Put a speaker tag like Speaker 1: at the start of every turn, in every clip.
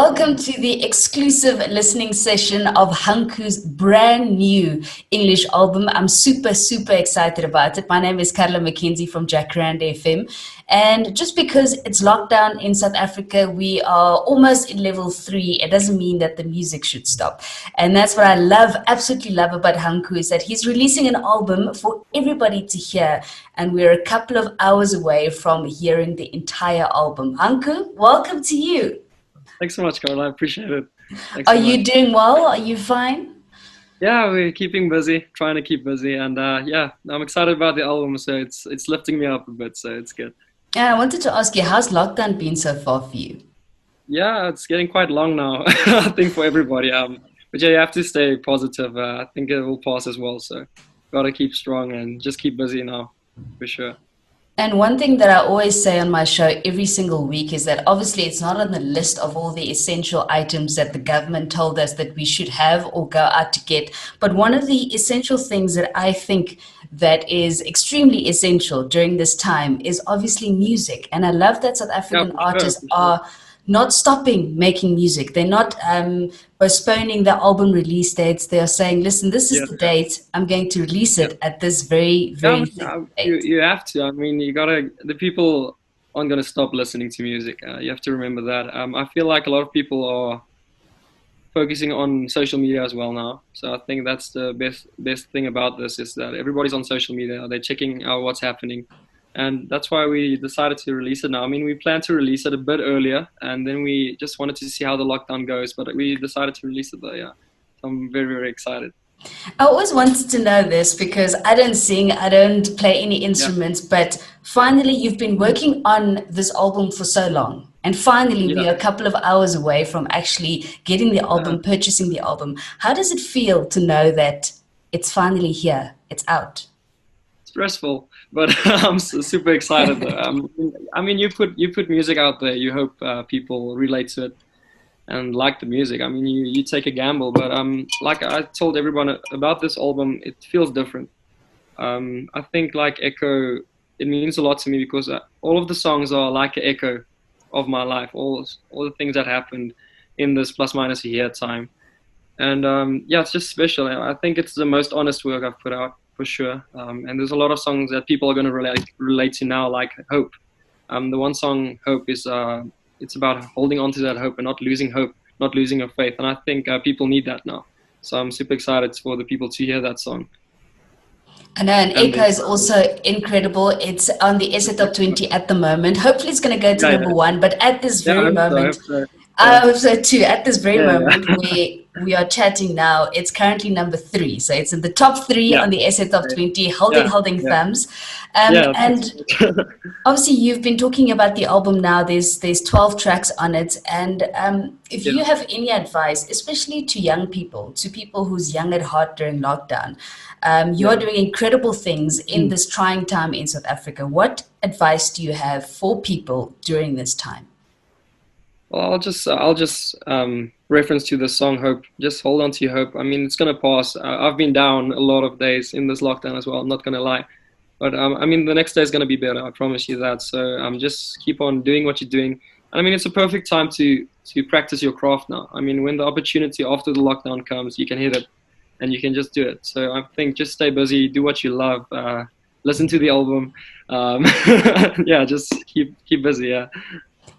Speaker 1: Welcome to the exclusive listening session of Hanco's brand new English album. I'm super excited about it. My name is Carla McKenzie from Jacaranda FM. And just because it's lockdown in South Africa, we are almost in level 3. It doesn't mean that the music should stop. And that's what I absolutely love about Hanco, is that he's releasing an album for everybody to hear. And we're a couple of hours away from hearing the entire album. Hanco, welcome to you.
Speaker 2: Thanks so much, Carla. I appreciate it. Thanks
Speaker 1: Are
Speaker 2: so
Speaker 1: you
Speaker 2: much.
Speaker 1: doing well? Are you fine?
Speaker 2: Yeah, we're keeping busy, trying to keep busy, and yeah, I'm excited about the album. So it's lifting me up a bit, so it's good.
Speaker 1: Yeah, I wanted to ask you, how's lockdown been so far for you?
Speaker 2: Yeah, it's getting quite long now. I think for everybody. But yeah, you have to stay positive. I think it will pass as well. So gotta keep strong and just keep busy now, for sure.
Speaker 1: And one thing that I always say on my show every single week is that obviously it's not on the list of all the essential items that the government told us that we should have or go out to get. But one of the essential things that I think that is extremely essential during this time is obviously music. And I love that South
Speaker 2: Yeah,
Speaker 1: African
Speaker 2: for sure,
Speaker 1: artists
Speaker 2: for sure.
Speaker 1: are not stopping making music. They're not postponing the album release dates. They are saying, listen, this is
Speaker 2: Yeah,
Speaker 1: the
Speaker 2: yeah,
Speaker 1: date. I'm going to release
Speaker 2: yeah.
Speaker 1: it at this very,
Speaker 2: Yeah, I
Speaker 1: very
Speaker 2: mean, you
Speaker 1: date.
Speaker 2: you have to. I mean, you gotta. The people aren't gonna stop listening to music. You have to remember that. I feel like a lot of people are focusing on social media as well now. So I think that's the best thing about this is that everybody's on social media. They're checking out what's happening, and that's why we decided to release it now. I mean, we planned to release it a bit earlier, and then we just wanted to see how the lockdown goes. But we decided to release it though. Yeah, so I'm very excited.
Speaker 1: I always wanted to know this because I don't sing, I don't play any
Speaker 2: Yeah,
Speaker 1: instruments, but finally you've been working on this album for so long. And finally we
Speaker 2: yeah.
Speaker 1: are a couple of hours away from actually getting the
Speaker 2: Uh,
Speaker 1: album, purchasing the album. How does it feel to know that it's finally here, it's out?
Speaker 2: Stressful, but I'm super excited though. I mean, you put music out there. You hope people relate to it and like the music. I mean, you take a gamble, but like I told everyone about this album, it feels different. I think like Echo, it means a lot to me because all of the songs are like an echo of my life, all the things that happened in this plus minus a year time, and yeah, it's just special. I think it's the most honest work I've put out for sure. And there's a lot of songs that people are going to relate to now, like Hope. The one song Hope is it's about holding on to that hope and not losing hope, not losing your faith. And I think people need that now. So I'm super excited for the people to hear that song.
Speaker 1: I know, and
Speaker 2: And
Speaker 1: Echo
Speaker 2: then,
Speaker 1: is also incredible. It's on the SA Top 20 at the moment. Hopefully it's going to go to
Speaker 2: yeah,
Speaker 1: number
Speaker 2: yeah,
Speaker 1: one, but at this
Speaker 2: yeah. I
Speaker 1: very
Speaker 2: hope so. I
Speaker 1: moment,
Speaker 2: hope so.
Speaker 1: I
Speaker 2: Yeah,
Speaker 1: hope so too. At this very
Speaker 2: yeah,
Speaker 1: moment,
Speaker 2: yeah,
Speaker 1: we are chatting now. It's currently number 3, so it's in the top 3
Speaker 2: yeah,
Speaker 1: on the SA Top 20,
Speaker 2: yeah,
Speaker 1: holding
Speaker 2: yeah,
Speaker 1: thumbs.
Speaker 2: yeah. Thanks
Speaker 1: And
Speaker 2: so much.
Speaker 1: obviously, you've been talking about the album now. There's 12 tracks on it, and if
Speaker 2: Yeah,
Speaker 1: you have any advice, especially to young people, to people who's young at heart during lockdown, you are
Speaker 2: yeah.
Speaker 1: doing incredible things in this trying time in South Africa. What advice do you have for people during this time?
Speaker 2: Well, I'll just reference to the song "Hope." Just hold on to your hope. I mean, it's gonna pass. I've been down a lot of days in this lockdown as well. I'm not gonna lie, but I mean, the next day is gonna be better. I promise you that. So just keep on doing what you're doing. And I mean, it's a perfect time to practice your craft now. I mean, when the opportunity after the lockdown comes, you can hit it, and you can just do it. So I think just stay busy, do what you love, listen to the album. Um, yeah, just keep busy. Yeah.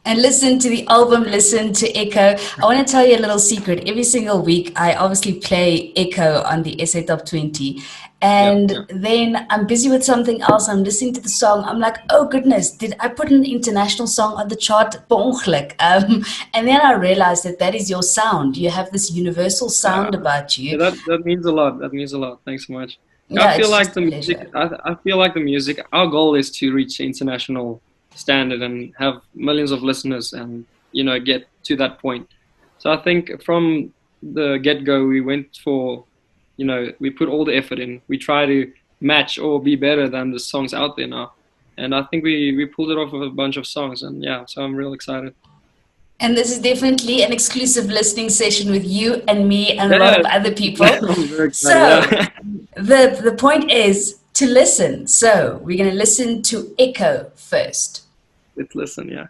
Speaker 1: And listen to the album, listen to Echo. I want to tell you a little secret. Every single week, I obviously play Echo on the SA Top 20.
Speaker 2: Yeah,
Speaker 1: And
Speaker 2: yeah.
Speaker 1: then I'm busy with something else. I'm listening to the song. I'm like, oh goodness, did I put an international song on the chart? Per ongeluk? And then I realized that that is your sound. You have this universal
Speaker 2: Yeah,
Speaker 1: sound about
Speaker 2: yeah,
Speaker 1: you.
Speaker 2: that means a lot. That means a lot. Thanks so much. Yeah, I
Speaker 1: Yeah,
Speaker 2: feel
Speaker 1: it's
Speaker 2: like
Speaker 1: just a
Speaker 2: the music.
Speaker 1: pleasure.
Speaker 2: I feel like the music. Our goal is to reach international standard and have millions of listeners, and get to that point. So I think from the get go, we went for, we put all the effort in. We try to match or be better than the songs out there now, and I think we pulled it off with a bunch of songs, and yeah, so I'm real excited.
Speaker 1: And this is definitely an exclusive listening session with you and me and a lot
Speaker 2: Yeah,
Speaker 1: of other people.
Speaker 2: I'm very excited.
Speaker 1: So
Speaker 2: Yeah,
Speaker 1: the point is to listen. So we're going to listen to Echo first.
Speaker 2: let's listen. Yeah.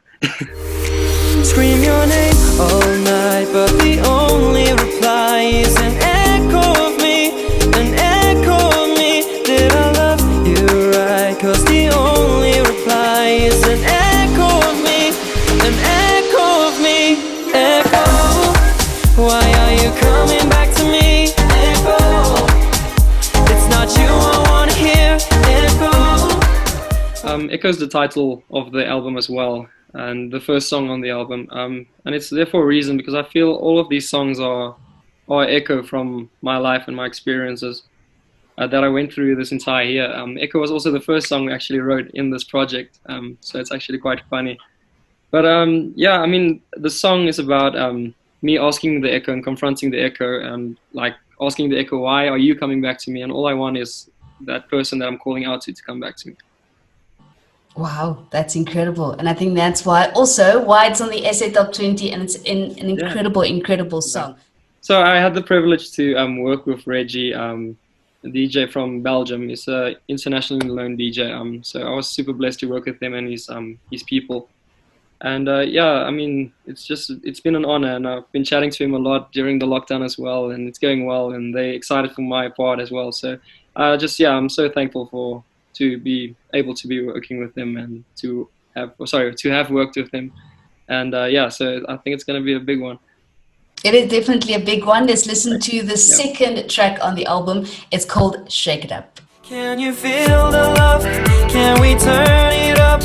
Speaker 3: Scream your name all night, but the only reply is an echo of me, an echo of me. Did I love you right? 'Cause the only reply is an echo of me, an echo of me. Echo, why are you coming back to me? Echo, it's not you I wanna hear. Echo.
Speaker 2: Echo's the title of the album as well, and the first song on the album. And it's there for a reason, because I feel all of these songs are echo from my life and my experiences that I went through this entire year. Echo was also the first song we actually wrote in this project, so it's actually quite funny. But yeah, I mean, the song is about me asking the echo and confronting the echo, and like asking the echo, why are you coming back to me? And all I want is that person that I'm calling out to come back to me.
Speaker 1: Wow, that's incredible. And I think that's why it's on the SA Top 20, and it's an incredible song.
Speaker 2: So I had the privilege to work with Reggie, a DJ from Belgium. He's an internationally known DJ. So I was super blessed to work with him and his people. And yeah, I mean, it's been an honor, and I've been chatting to him a lot during the lockdown as well, and it's going well, and they're excited for my part as well. So I'm so thankful to be able to be working with him and to have worked with him. And yeah, so I think it's going to be a big one.
Speaker 1: It is definitely a big one. Let's listen to the second track on the album. It's called Shake It Up.
Speaker 3: Can you feel the love? Can we turn it up?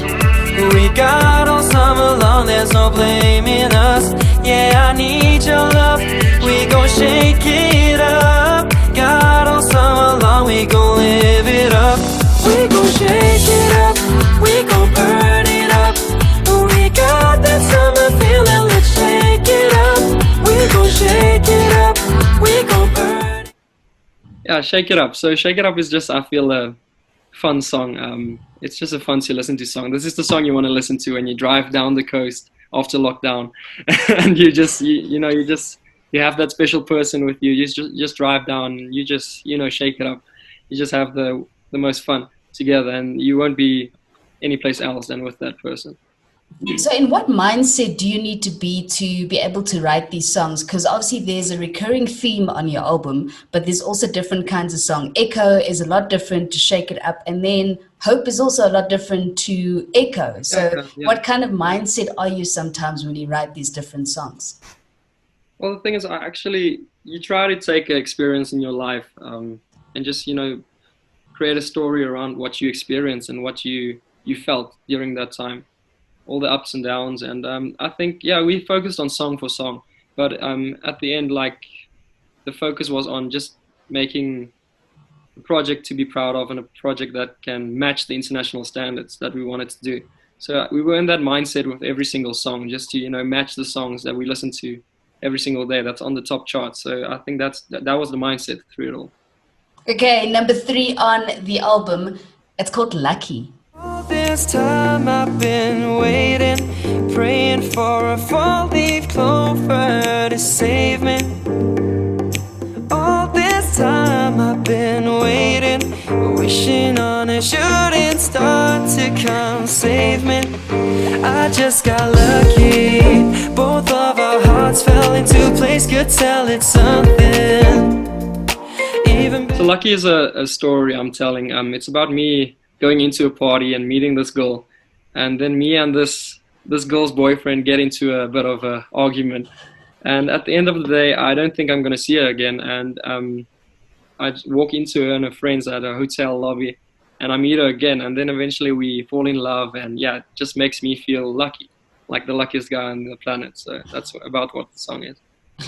Speaker 3: We got all summer long, there's no blaming us. Yeah, I need your love. We gon' shake it up. Got all summer long, we gon' live it up. We gon' shake it up. We gon' burn it up. We got that summer feeling, let's shake it up. We gon' shake it up. We gon' burn.
Speaker 2: Yeah, Shake It Up. So Shake It Up is just, I feel, a fun song. It's just a fun to listen to song. This is the song you want to listen to when you drive down the coast after lockdown, and you have that special person with you. You just drive down, and you just shake it up. You just have the most fun together, and you won't be any place else than with that person.
Speaker 1: So in what mindset do you need to be able to write these songs? Because obviously there's a recurring theme on your album, but there's also different kinds of song. Echo is a lot different to Shake It Up, and then Hope is also a lot different to Echo. So what kind of mindset are you sometimes when you write these different songs?
Speaker 2: Well, the thing is, you try to take an experience in your life and just, create a story around what you experienced and what you felt during that time, all the ups and downs. And I think, we focused on song for song, but at the end, the focus was on just making a project to be proud of, and a project that can match the international standards that we wanted to do. So we were in that mindset with every single song, just to match the songs that we listen to every single day that's on the top chart. So I think that was the mindset through it all.
Speaker 1: Okay, number 3 on the album, it's called Lucky.
Speaker 3: All this time I've been waiting, praying for a four-leaf clover to save me. All this time I've been waiting, wishing on a shooting star to come save me. I just got lucky, both of our hearts fell into place, could tell it's something.
Speaker 2: So Lucky is a story I'm telling. It's about me going into a party and meeting this girl, and then me and this girl's boyfriend get into a bit of an argument, and at the end of the day I don't think I'm going to see her again, and I walk into her and her friends at a hotel lobby, and I meet her again, and then eventually we fall in love, and it just makes me feel lucky, like the luckiest guy on the planet. So that's about what the song is.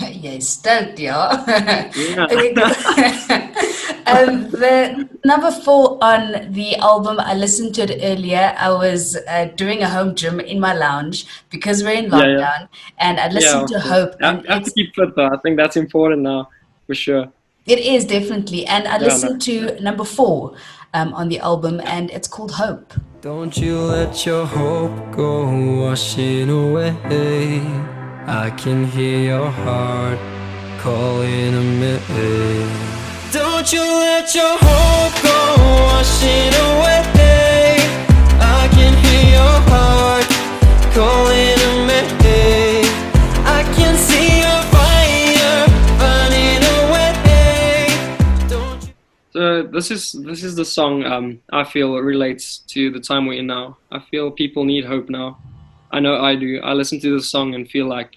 Speaker 1: Yeah, stoked, yeah. The number 4 on the album, I listened to it earlier. I was doing a home gym in my lounge because we're in lockdown, and I listened to Hope.
Speaker 2: I have to keep fit though. I think that's important now, for sure.
Speaker 1: It is definitely, and I listened to number 4 on the album, and it's called Hope.
Speaker 3: Don't you let your hope go washing away. I can hear your heart calling a me. Don't you let your hope go washing away. I can hear your heart calling a me.
Speaker 2: this is the song I feel relates to the time we're in now. I feel people need hope now. I know I do. I listen to this song and feel like,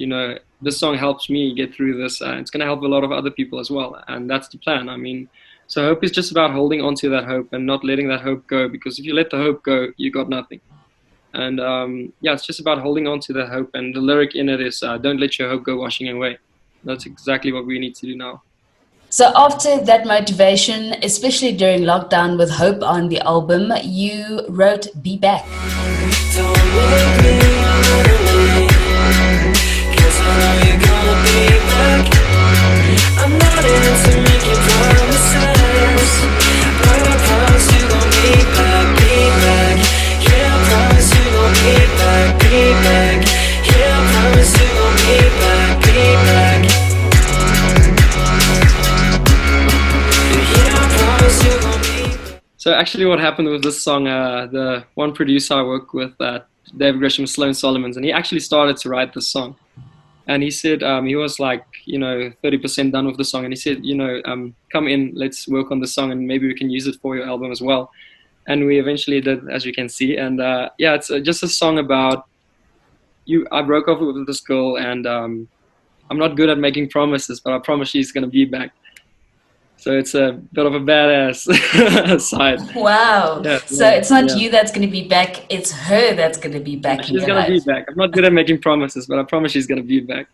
Speaker 2: this song helps me get through this. It's going to help a lot of other people as well. And that's the plan. I mean, so hope is just about holding on to that hope and not letting that hope go. Because if you let the hope go, you got nothing. And yeah, it's just about holding on to that hope. And the lyric in it is, don't let your hope go washing away. That's exactly what we need to do now.
Speaker 1: So after that motivation, especially during lockdown with Hope on the album, you wrote Be Back.
Speaker 3: Don't make me run away, 'cause I know you're gonna be back. I'm not into making promises, but I promise you gon' be back, be back. Yeah, I promise you gon' be back, be back. Yeah, I promise you gon' be back, be back. Yeah, I promise you gon' be back.
Speaker 2: So actually what happened with this song, the one producer I work with, David Gresham, Sloan Solomons, and he actually started to write this song. And he said he was like, 30% done with the song. And he said, come in, let's work on the song and maybe we can use it for your album as well. And we eventually did, as you can see. And yeah, it's just a song about I broke off with this girl and I'm not good at making promises, but I promise she's going to be back. So it's a bit of a badass side.
Speaker 1: Wow.
Speaker 2: Yeah,
Speaker 1: So
Speaker 2: yeah,
Speaker 1: it's not
Speaker 2: yeah.
Speaker 1: you that's going to be back, it's her that's going to be back in
Speaker 2: She's
Speaker 1: your
Speaker 2: going to be
Speaker 1: life.
Speaker 2: back. I'm not good at making promises, but I promise she's going to be back.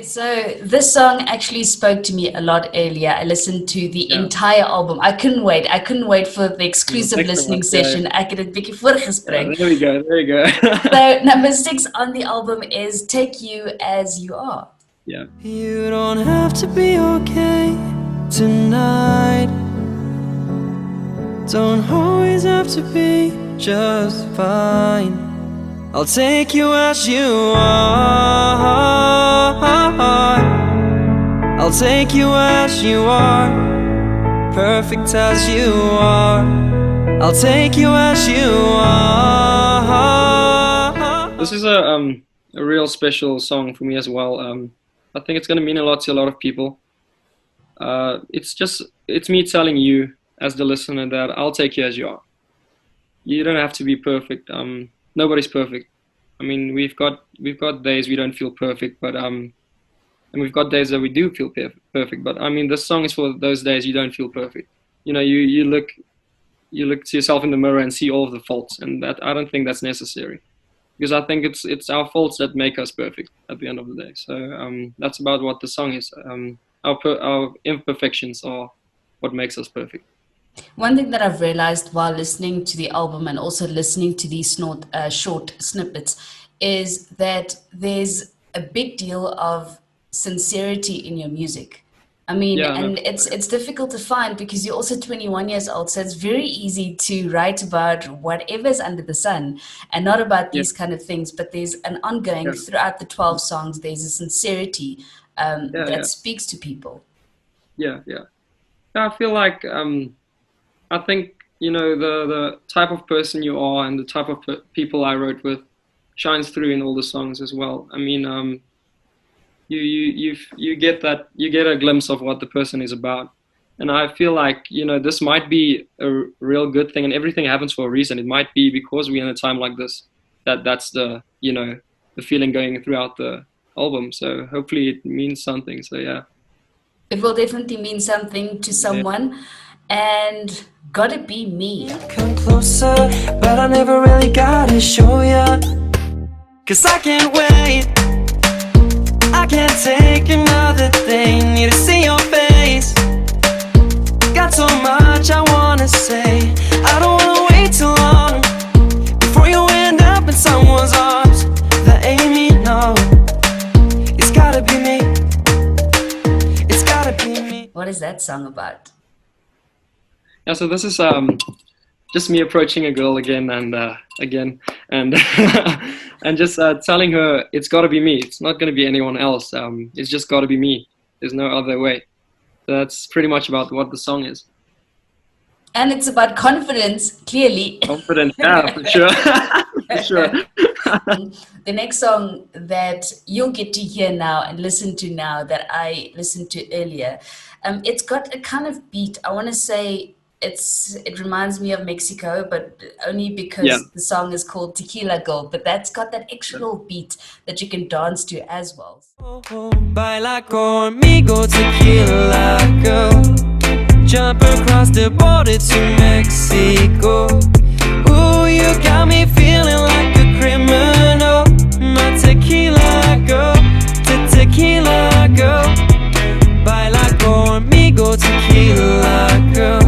Speaker 1: So this song actually spoke to me a lot earlier. I listened to the entire album. I couldn't wait. I couldn't wait for the exclusive listening session. Ek het dit bietjie voorgespring.
Speaker 2: There we go. There you go.
Speaker 1: So number 6 on the album is Take You As You Are.
Speaker 2: Yeah.
Speaker 3: You don't have to be okay tonight. Don't always have to be just fine. I'll take you as you are. I'll take you as you are, perfect as you are. I'll take you as you are.
Speaker 2: This is a real special song for me as well. I think it's going to mean a lot to a lot of people. It's me telling you as the listener that I'll take you as you are. You don't have to be perfect. Nobody's perfect. I mean, we've got days we don't feel perfect, but and we've got days that we do feel perfect. But I mean, this song is for those days you don't feel perfect. You look to yourself in the mirror and see all of the faults, and that I don't think that's necessary, because I think it's our faults that make us perfect at the end of the day. So that's about what the song is. Our imperfections are what makes us perfect.
Speaker 1: One thing that I've realized while listening to the album and also listening to these short snippets is that there's a big deal of sincerity in your music. I mean, it's difficult to find because you're also 21 years old, so it's very easy to write about whatever's under the sun and not about these kind of things. But there's an ongoing throughout the 12 songs. There's a sincerity that speaks to people. Yeah.
Speaker 2: I feel like I think the type of person you are and the type of people I wrote with shines through in all the songs as well. I mean, you get a glimpse of what the person is about, and I feel like this might be a real good thing, and everything happens for a reason. It might be because we're in a time like this that's the the feeling going throughout the album. So hopefully it means something. So yeah,
Speaker 1: it will definitely mean something to someone, and gotta be me.
Speaker 3: Come closer, but I never really gotta show ya, 'cause I can't wait. I can't take another day. Need to see your face. Got so much I wanna say. I don't wanna wait too long before you end up in someone's arms. That ain't me, no. It's gotta be me. It's gotta be me.
Speaker 1: What is that song about?
Speaker 2: Yeah, so this is just me approaching a girl again and and and just telling her it's got to be me. It's not going to be anyone else. It's just got to be me. There's no other way. That's pretty much about what the song is.
Speaker 1: And it's about confidence, clearly.
Speaker 2: Confidence, yeah, for sure. For sure.
Speaker 1: The next song that you'll get to hear now and listen to now that I listened to earlier, it's got a kind of beat. I want to say it reminds me of Mexico, but only
Speaker 2: Yeah.
Speaker 1: because the song is called Tequila Girl. But that's got that extra little beat that you can dance to as well.
Speaker 3: Baila conmigo, tequila girl. Jump across the border to Mexico. Ooh, you got me feeling like a criminal. My tequila girl, tequila girl. Baila conmigo, tequila girl.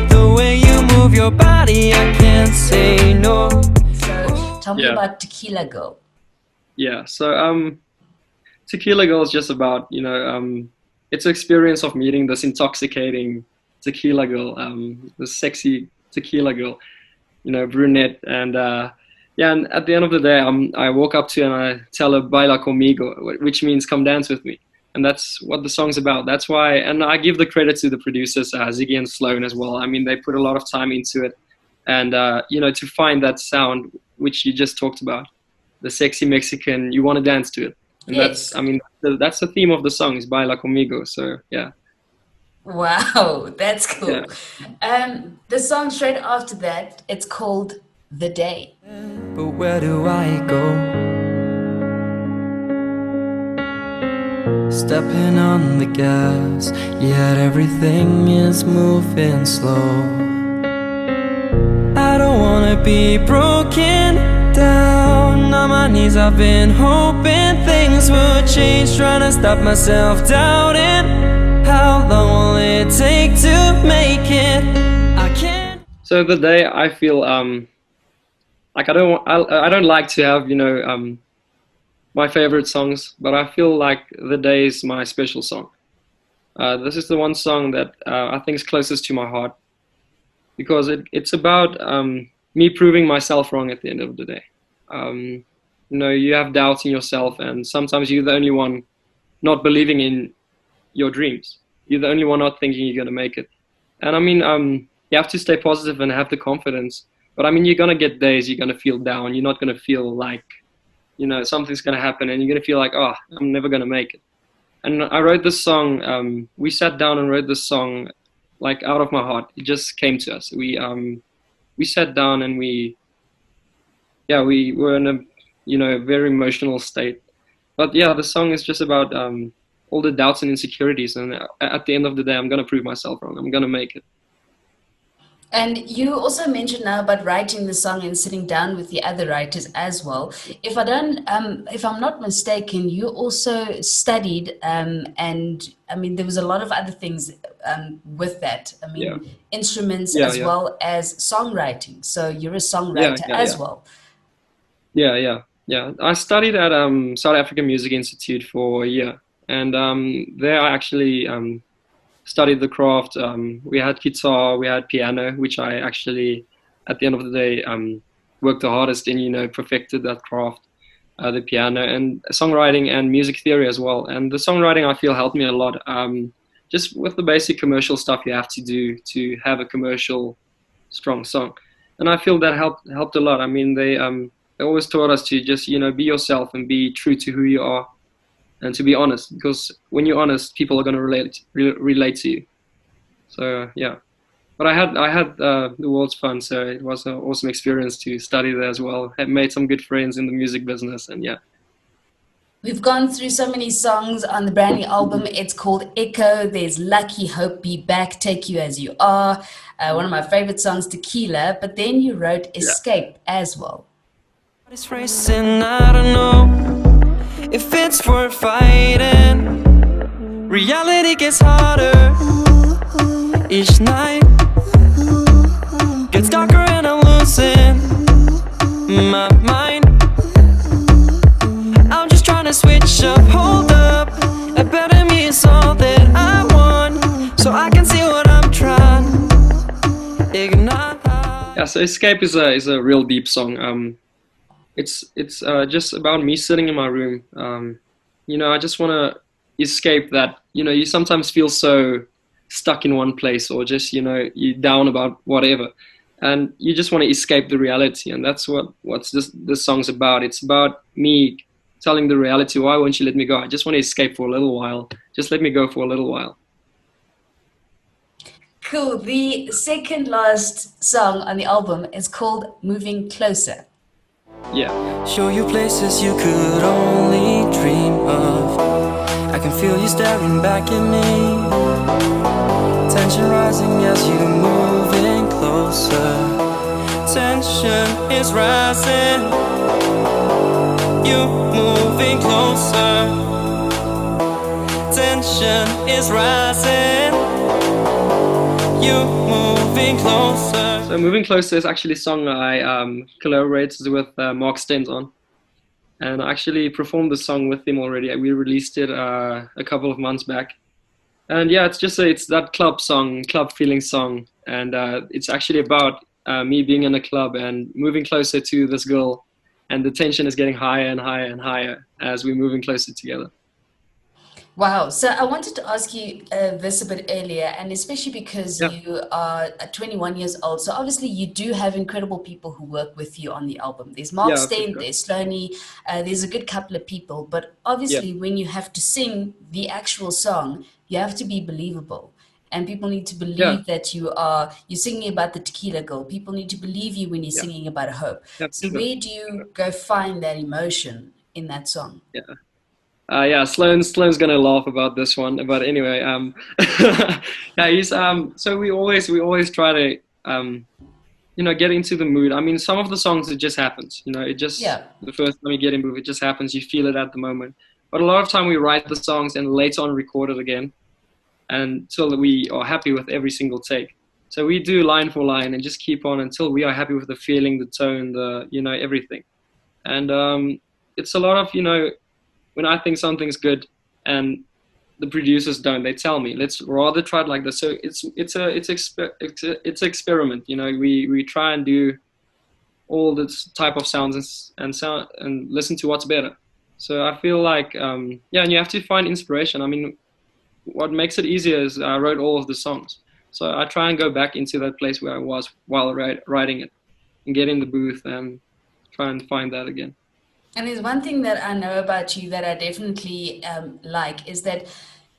Speaker 3: The way you move your body, I can't say no.
Speaker 1: So tell me about Tequila Girl.
Speaker 2: Yeah. So Tequila Girl is just about, it's an experience of meeting this intoxicating tequila girl, this sexy tequila girl, brunette, and and at the end of the day, I walk up to her and I tell her "Baila conmigo," which means "Come dance with me," and that's what the song's about. That's why, and I give the credit to the producers, Ziggy and Sloan as well. I mean, they put a lot of time into it, and to find that sound which you just talked about, the sexy Mexican, you want to dance to it. And
Speaker 1: yes.
Speaker 2: That's the theme of the song, is Baila Conmigo. So, yeah.
Speaker 1: Wow, that's cool.
Speaker 2: Yeah.
Speaker 1: The song straight after that, it's called The Day.
Speaker 3: But where do I go? Stepping on the gas, yet everything is moving slow. I don't wanna be broken down on my knees. I've been hoping things would change, trying to stop myself doubting. How long will it take to make it? I can't.
Speaker 2: So The Day, I feel like I don't like to have my favorite songs, but I feel like The Day is my special song. This is the one song that I think is closest to my heart, because it's about me proving myself wrong at the end of the day. You have doubts in yourself, and sometimes you're the only one not believing in your dreams. You're the only one not thinking you're going to make it. And you have to stay positive and have the confidence. But you're going to get days you're going to feel down. You're not going to feel like, something's going to happen, and you're going to feel like, oh, I'm never going to make it. And I wrote this song, we sat down and wrote this song like out of my heart. It just came to us. We sat down and we were in a very emotional state. But yeah, the song is just about all the doubts and insecurities, and at the end of the day, I'm going to prove myself wrong. I'm going to make it.
Speaker 1: And you also mentioned now about writing the song and sitting down with the other writers as well. If I'm not mistaken, you also studied, and there was a lot of other things with that. Instruments as well as songwriting. So you're a songwriter as well.
Speaker 2: Yeah. I studied at South African Music Institute for a year, and there I actually studied the craft. We had guitar, we had piano, which I actually, at the end of the day, worked the hardest in, perfected that craft, the piano, and songwriting and music theory as well. And the songwriting, I feel, helped me a lot. Just with the basic commercial stuff you have to do to have a commercial, strong song. And I feel that helped a lot. They always taught us to just, be yourself and be true to who you are, and to be honest, because when you're honest, people are going to relate to you. So yeah, but I had the world's fun, so it was an awesome experience to study there as well. I made some good friends in the music business, and yeah.
Speaker 1: We've gone through so many songs on the brand new album. It's called Echo. There's Lucky, Hope, Be Back, Take You As You Are. One of my favorite songs, Tequila. But then you wrote Escape as well.
Speaker 3: It's racing, I don't know if it's worth fighting. Reality gets harder each night. Gets darker and I'm losing my mind. I'm just trying to switch up, hold up. A better me is all that I want, so I can see what I'm trying. Ignite.
Speaker 2: Yeah, so Escape is a real deep song. It's just about me sitting in my room. I just want to escape that. You sometimes feel so stuck in one place, or just you're down about whatever, and you just want to escape the reality. And that's what's this song's about. It's about me telling the reality, why won't you let me go? I just want to escape for a little while. Just let me go for a little while.
Speaker 1: Cool. The second last song on the album is called Moving Closer.
Speaker 2: Yeah.
Speaker 3: Show you places you could only dream of. I can feel you staring back at me. Tension rising as you moving closer. Tension is rising. You moving closer. Tension is rising. You moving closer.
Speaker 2: So Moving Closer is actually a song I collaborated with Mark Stens on. And I actually performed the song with him already. We released it a couple of months back. And yeah, it's just it's that club song, club feeling song. And it's actually about me being in a club and moving closer to this girl. And the tension is getting higher and higher and higher as we're moving closer together.
Speaker 1: Wow. So I wanted to ask you this a bit earlier, and especially because you are 21 years old. So obviously you do have incredible people who work with you on the album. There's Mark Stain,
Speaker 2: sure.
Speaker 1: there's Sloane, there's a good couple of people. But obviously when you have to sing the actual song, you have to be believable. And people need to believe that you're singing about the tequila girl. People need to believe you when you're singing about hope. So where do you go find that emotion in that song?
Speaker 2: Sloane's gonna laugh about this one, but anyway, he's so we always try to get into the mood. I mean, some of the songs it just happens, it just the first time you get in mood, it just happens. You feel it at the moment, but a lot of time we write the songs and later on record it again until we are happy with every single take. So we do line for line and just keep on until we are happy with the feeling, the tone, the everything, and it's a lot of when I think something's good and the producers don't, they tell me, let's rather try it like this. So it's an experiment. We try and do all this type of sounds and sound and listen to what's better. So I feel like and you have to find inspiration. I mean, what makes it easier is I wrote all of the songs. So I try and go back into that place where I was while writing it and get in the booth and try and find that again.
Speaker 1: And there's one thing that I know about you that I definitely like is that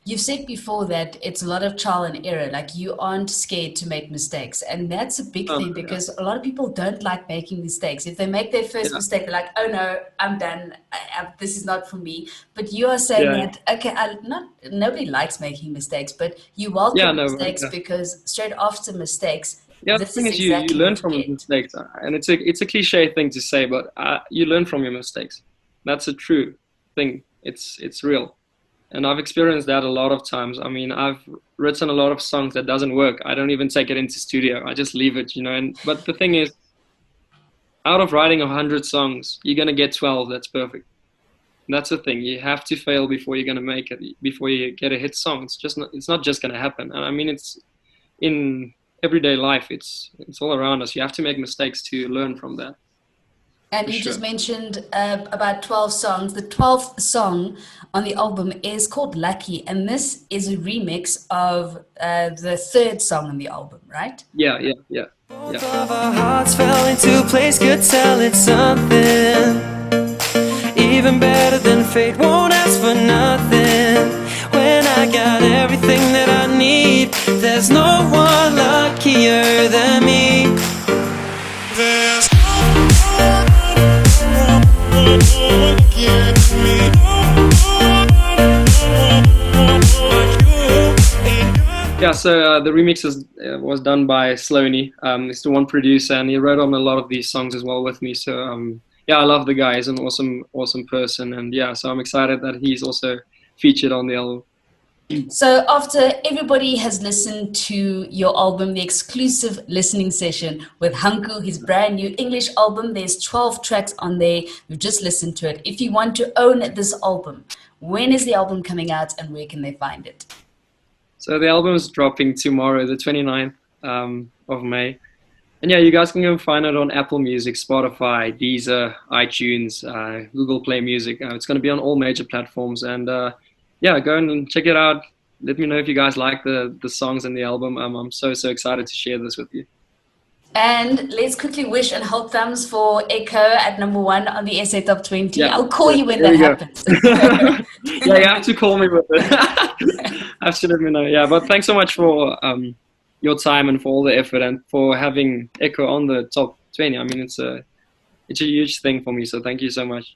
Speaker 1: you've said before that it's a lot of trial and error. Like you aren't scared to make mistakes. And that's a big thing because a lot of people don't like making mistakes. If they make their first mistake, they're like, oh no, I'm done. This is not for me. But you are saying that, okay, nobody likes making mistakes, but you welcome mistakes because straight after mistakes,
Speaker 2: the thing is, you learn from your mistakes, and it's a cliche thing to say, but you learn from your mistakes. That's a true thing. It's real, and I've experienced that a lot of times. I mean, I've written a lot of songs that doesn't work. I don't even take it into studio. I just leave it, but the thing is, out of writing 100 songs, you're gonna get 12 that's perfect. And that's the thing. You have to fail before you're gonna make it. Before you get a hit song, it's not just gonna happen. And I mean, it's in everyday life, it's all around us. You have to make mistakes to learn from that.
Speaker 1: And you just mentioned about 12 songs. The 12th song on the album is called Lucky, and this is a remix of the third song on the album, right?
Speaker 3: Yeah. Both of our hearts fell into place, could tell it's something even better than fate, won't ask for nothing. When I got everything that I need, there's no one luckier than me. There's no one luckier than me.
Speaker 2: So the remix was done by Sloane. He's the one producer, and he wrote on a lot of these songs as well with me. So I love the guy. He's an awesome person, and so I'm excited that he's also featured on the album.
Speaker 1: So after everybody has listened to your album, the exclusive listening session with Hanco, his brand new English album, there's 12 tracks on there. We've just listened to it. If you want to own this album, when is the album coming out and where can they find it?
Speaker 2: So the album is dropping tomorrow, the 29th of May. And you guys can go find it on Apple Music, Spotify, Deezer, iTunes, Google Play Music. It's going to be on all major platforms. And go and check it out. Let me know if you guys like the songs in the album. I'm so excited to share this with you.
Speaker 1: And let's quickly wish and hold thumbs for Echo at #1 on the SA Top 20. I'll call you when that happens.
Speaker 2: You have to call me with it. Absolutely no. But thanks so much for your time and for all the effort and for having Echo on the top 20. I mean, it's a huge thing for me. So thank you so much.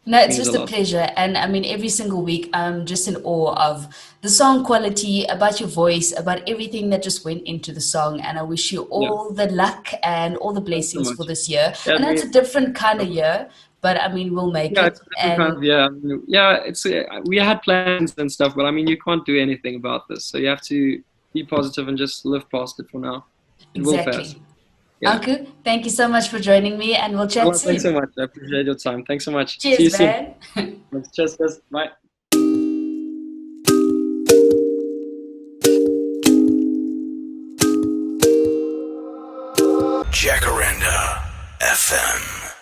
Speaker 1: No, it's
Speaker 2: Means
Speaker 1: just
Speaker 2: a
Speaker 1: a
Speaker 2: lot.
Speaker 1: pleasure. And I mean, every single week, I'm just in awe of the song quality, about your voice, about everything that just went into the song. And I wish you
Speaker 2: Yeah,
Speaker 1: all the luck and all the
Speaker 2: thanks so
Speaker 1: blessings for
Speaker 2: much.
Speaker 1: this year.
Speaker 2: Yeah,
Speaker 1: I know it's a different kind of year, but I mean, we'll make
Speaker 2: yeah,
Speaker 1: it.
Speaker 2: it's a different kind of
Speaker 1: And
Speaker 2: yeah. I mean, yeah, it's we had plans and stuff, but I mean, you can't do anything about this. So you have to be positive and just live past it for now. It will pass.
Speaker 1: exactly.
Speaker 2: Yeah.
Speaker 1: Anku, thank you so much for joining me, and we'll chat
Speaker 2: Well, thanks so
Speaker 1: soon.
Speaker 2: much. I appreciate your time. Thanks so much. See
Speaker 1: Cheers,
Speaker 2: you soon.
Speaker 1: man.
Speaker 2: Cheers. Cheers. Bye.
Speaker 3: Jacaranda FM.